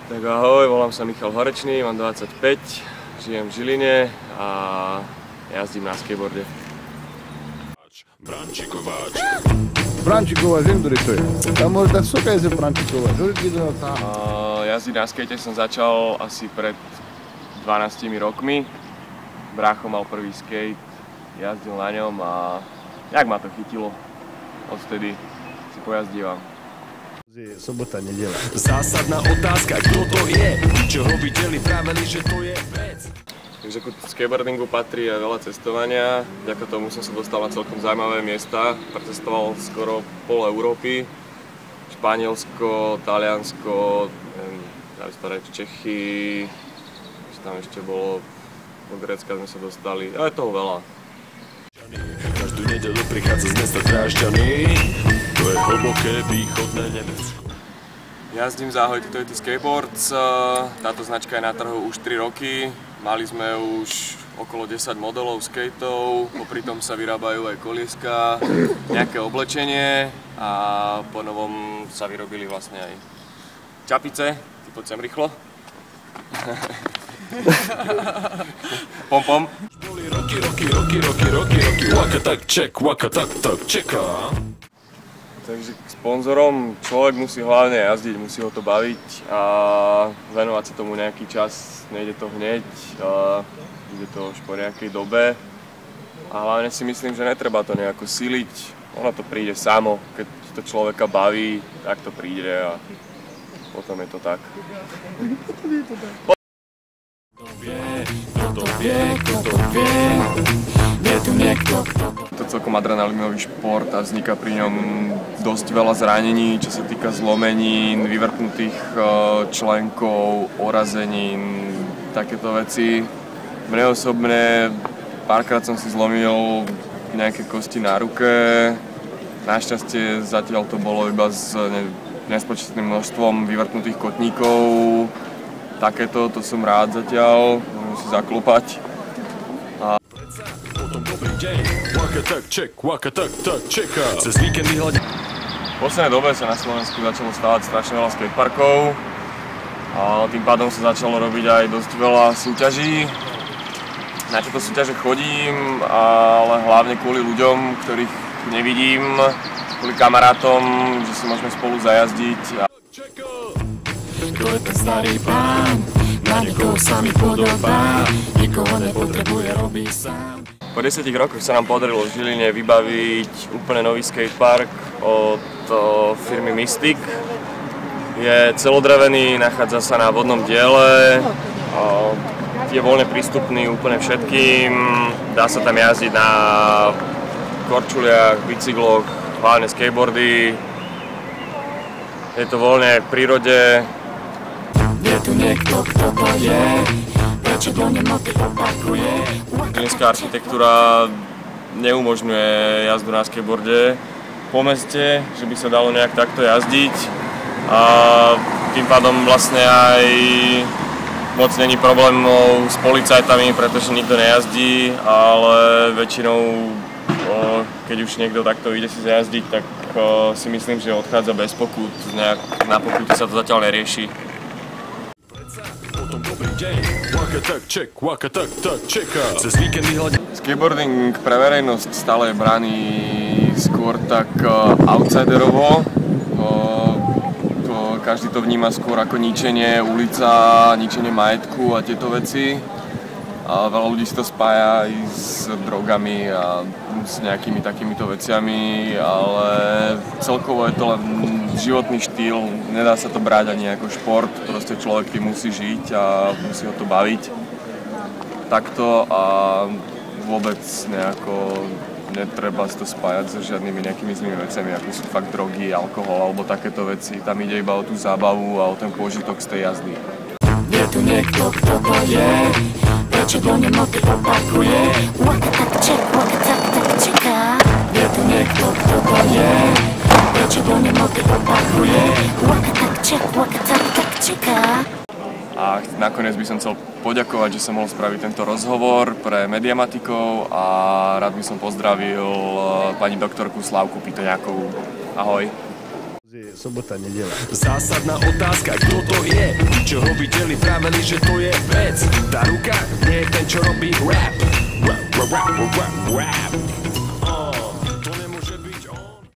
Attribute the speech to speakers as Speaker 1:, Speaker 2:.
Speaker 1: Tak ahoj, volám sa Michal Horečný, mám 25, žijem v Žiline a jazdím na skateboarde.
Speaker 2: Brančíková, viem, ktorý to je. Tam môže dať soka je Brančíková.
Speaker 1: Jazdiť na skate som začal asi pred 12 rokmi. Brácho mal prvý skate, jazdil na ňom a jak ma to chytilo. Odvtedy si pojazdívam.
Speaker 2: Sobota, nedeľa.
Speaker 3: Zásadná otázka, kto to je? Čo ho videli, pravili, že to je vec.
Speaker 1: Takže ku skateboardingu patrí aj veľa cestovania. Vďaka tomu som sa dostal na celkom zaujímavé miesta. Precestoval skoro pol Európy. Španielsko, Taliansko, Čechy, čo tam ešte bolo, do Grécka sme sa dostali, ale je toho veľa.
Speaker 3: Každú nedeľu prichádza z mesta Drážďany, to je hlboké východné Nemecko.
Speaker 1: Jazdím za Ahoj Titoity Skateboards, táto značka je na trhu už 3 roky. Mali sme už okolo 10 modelov skateov, popri tom sa vyrábajú aj kolieska, nejaké oblečenie a po novom sa vyrobili vlastne aj čapice. Ty poď sem rýchlo. Pom pom.
Speaker 3: Roky, waka tak čeká.
Speaker 1: Takže k sponzorom človek musí hlavne jazdiť, musí ho to baviť a venovať sa tomu nejaký čas, nejde to hneď, ide to už po nejakej dobe a hlavne si myslím, že netreba to nejako siliť, ono to príde samo, keď to človeka baví, tak to príde a potom je to tak. To je celkom adrenalinový šport a vzniká pri ňom dosť veľa zranení, čo sa týka zlomenín, vyvrtnutých členkov, orazenín, takéto veci. Mne osobne párkrát som si zlomil nejaké kosti na ruke. Našťastie zatiaľ to bolo iba s nespočetným množstvom vyvrtnutých kotníkov. Takéto, to som rád zatiaľ, môžem si zaklopať. V poslednej dobe sa na Slovensku začalo stavať strašne veľa skateparkov a tým pádom sa začalo robiť aj dosť veľa súťaží. Na tieto súťaže chodím, ale hlavne kvôli ľuďom, ktorých nevidím, kvôli kamarátom, že si môžeme spolu zajazdiť.
Speaker 3: To je ten starý pán, na niekoho sa mi podobá, nikoho nepotrebuje, robí sám.
Speaker 1: Po 10 rokoch sa nám podarilo v Žiline vybaviť úplne nový skatepark od firmy Mystic. Je celodrevený, nachádza sa na vodnom diele, je voľne prístupný úplne všetkým, dá sa tam jazdiť na korčuliach, bicykloch, hlavne skateboardy. Je to voľne v prírode.
Speaker 3: Je tu niekto, kto to je, prečo do nemoty opakuje.
Speaker 1: Žilinská architektúra neumožňuje jazdu na skateboarde po meste, že by sa dalo nejak takto jazdiť a tým pádom vlastne aj moc není problémov s policajtami, pretože nikto nejazdí, ale väčšinou, keď už niekto takto ide si zajazdiť, tak si myslím, že odchádza bez pokút, na pokuty sa to zatiaľ nerieši. Skateboarding pre verejnosť stále je braný skôr tak outsiderovo. Každý to vníma skôr ako ničenie ulica, ničenie majetku a tieto veci. A veľa ľudí si to spája aj s drogami a s nejakými takýmito veciami, ale celkovo je to len životný štýl, nedá sa to brať ani ako šport, proste človek tým musí žiť a musí ho to baviť takto a vôbec nejako netreba si to spájať so žiadnymi nejakými zlými vecami, ako sú fakt drogy, alkohol alebo takéto veci. Tam ide iba o tú zábavu a o ten pôžitok z tej jazdy.
Speaker 3: Je tu niekto, kto to je, prečo do nemoty opakuje. Waka tak čeká. Je tu niekto, kto to je, prečo do nemoty opakuje. Waka tak čeká.
Speaker 1: A nakoniec nakoniec by som chcel poďakovať, že som mohol spraviť tento rozhovor pre Mediamatikov a rád by som pozdravil pani doktorku Slávku Pitoňákovú. Ahoj.
Speaker 2: Sobota, nedeľa.
Speaker 4: Zásadná otázka, kto to je? Čo ho videli, pravili, že to je vec. Tá ruka nie je ten, čo robí rap. Rap.